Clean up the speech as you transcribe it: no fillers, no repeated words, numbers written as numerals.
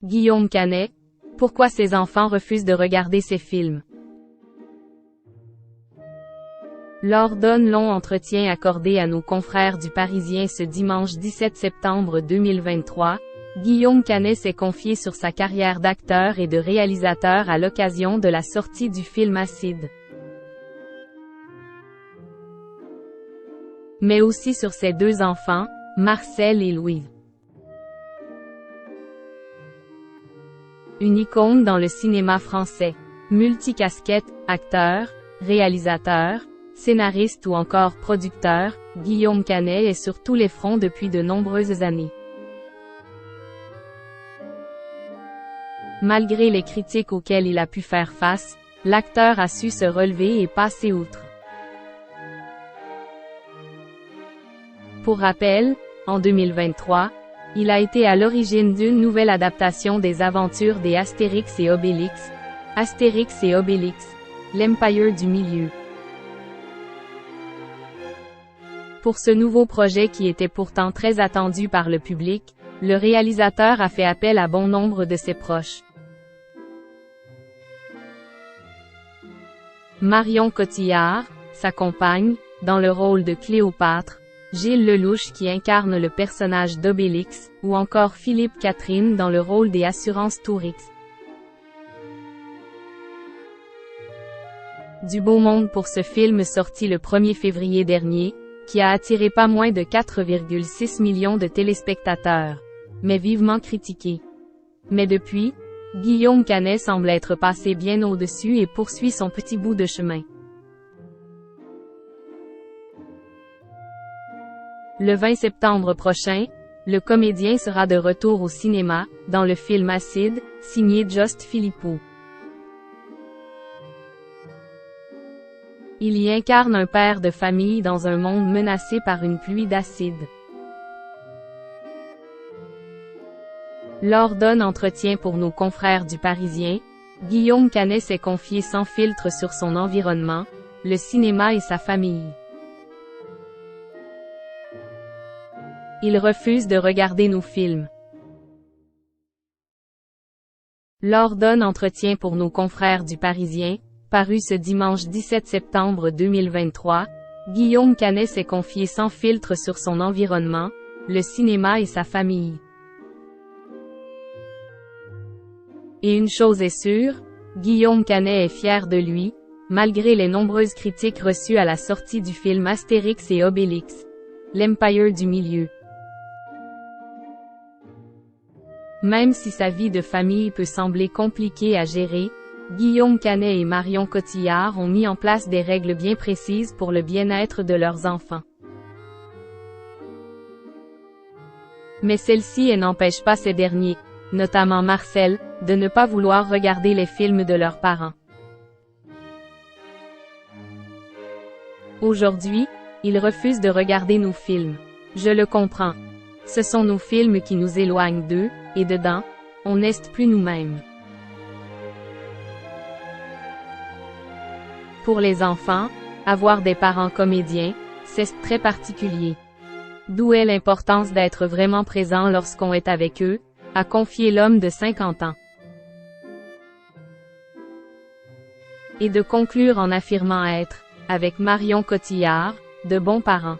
Guillaume Canet, pourquoi ses enfants refusent de regarder ses films? Lors d'un long entretien accordé à nos confrères du Parisien ce dimanche 17 septembre 2023, Guillaume Canet s'est confié sur sa carrière d'acteur et de réalisateur à l'occasion de la sortie du film Acide. Mais aussi sur ses deux enfants, Marcel et Louise. Une icône dans le cinéma français. Multicasquette, acteur, réalisateur, scénariste ou encore producteur, Guillaume Canet est sur tous les fronts depuis de nombreuses années. Malgré les critiques auxquelles il a pu faire face, l'acteur a su se relever et passer outre. Pour rappel, en 2023, il a été à l'origine d'une nouvelle adaptation des aventures des Astérix et Obélix, l'Empire du Milieu. Pour ce nouveau projet qui était pourtant très attendu par le public, le réalisateur a fait appel à bon nombre de ses proches. Marion Cotillard, sa compagne, dans le rôle de Cléopâtre, Gilles Lelouch qui incarne le personnage d'Obélix, ou encore Philippe Catherine dans le rôle des Assurances Tourix. Du beau monde pour ce film sorti le 1er février dernier, qui a attiré pas moins de 4,6 millions de téléspectateurs, mais vivement critiqué. Mais depuis, Guillaume Canet semble être passé bien au-dessus et poursuit son petit bout de chemin. Le 20 septembre prochain, le comédien sera de retour au cinéma, dans le film Acide, signé Just Philippou. Il y incarne un père de famille dans un monde menacé par une pluie d'acide. Lors d'un entretien pour nos confrères du Parisien, Guillaume Canet s'est confié sans filtre sur son environnement, le cinéma et sa famille. Il refuse de regarder nos films. Lors d'un entretien pour nos confrères du Parisien, paru ce dimanche 17 septembre 2023, Guillaume Canet s'est confié sans filtre sur son environnement, le cinéma et sa famille. Et une chose est sûre, Guillaume Canet est fier de lui, malgré les nombreuses critiques reçues à la sortie du film Astérix et Obélix, l'Empire du Milieu. Même si sa vie de famille peut sembler compliquée à gérer, Guillaume Canet et Marion Cotillard ont mis en place des règles bien précises pour le bien-être de leurs enfants. Mais celles-ci n'empêchent pas ces derniers, notamment Marcel, de ne pas vouloir regarder les films de leurs parents. Aujourd'hui, il refuse de regarder nos films. Je le comprends. Ce sont nos films qui nous éloignent d'eux, et dedans, on n'est plus nous-mêmes. Pour les enfants, avoir des parents comédiens, c'est très particulier. D'où est l'importance d'être vraiment présent lorsqu'on est avec eux, a confié l'homme de 50 ans. Et de conclure en affirmant être, avec Marion Cotillard, de bons parents.